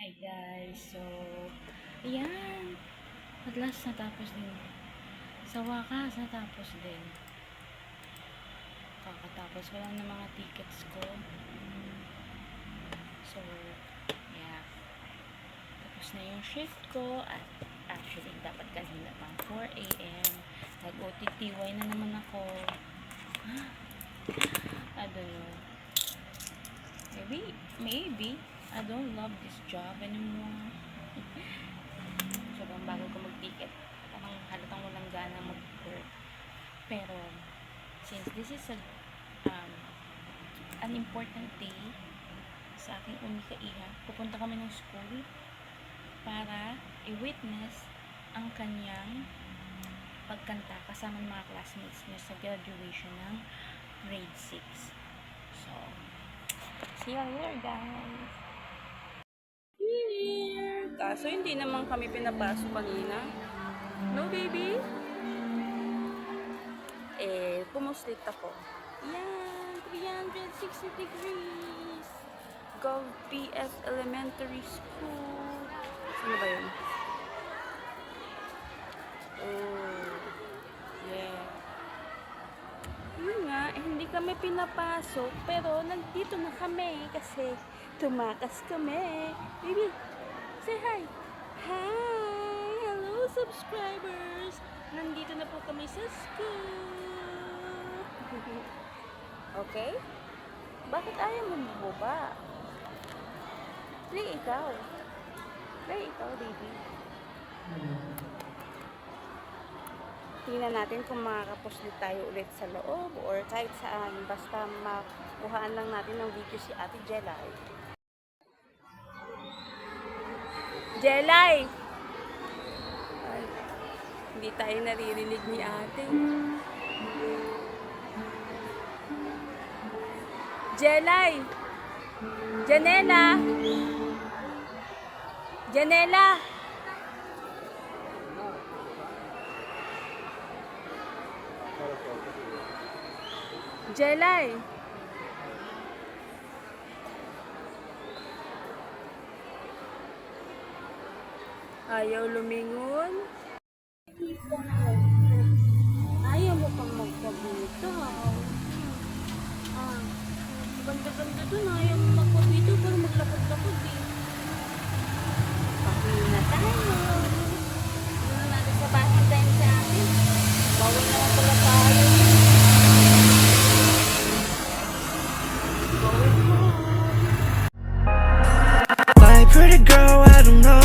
Hi guys, so ayan, at last natapos din. Sa wakas natapos din. Kakatapos ko lang ng mga tickets ko. So yeah, tapos na yung shift ko at actually dapat kanina pang 4 AM. Nag-OTTY na naman ako. I don't know. Maybe I don't love this job anymore. Sobrang bago ko mag-ticket. Parang halatang walang gana mag-work. Pero, since this is an important day sa aking unikaiha, pupunta kami ng school para i-witness ang kanyang pagkanta kasama ng mga classmates niya sa graduation ng grade 6. So, see you later guys! Here! Kaso hindi naman kami pinapasok kanina. No baby? Pumuslit ako. Yan! 360 degrees! Gov PF Elementary School. Saan ba yun? Oh. Yeah. Yun nga, hindi kami pinapasok, pero nandito na kami kasi tumakas kami. Baby, say hi! Hi! Hello subscribers! Nandito na po kami sa school. Okay? Bakit ayaw mo bumaba? Play ikaw. Play ikaw, baby. Tingnan natin kung makakapuslit tayo ulit sa loob or kahit saan. Basta makuhaan lang natin ng video si Ate Jelay. Jelay! Ay, hindi tayo naririnig ni Ate. Jelay! Janela! Janela! Jelay! Ayaw lumingon? Ayaw mo pang magpabitaw. Banda-banda dun, ayaw mo magpabitaw pero maglakad-lakad eh. Pakina tayo. Ano natin sa bahay time sa atin? Bawal naman pala tayo. Like pretty girl, I don't know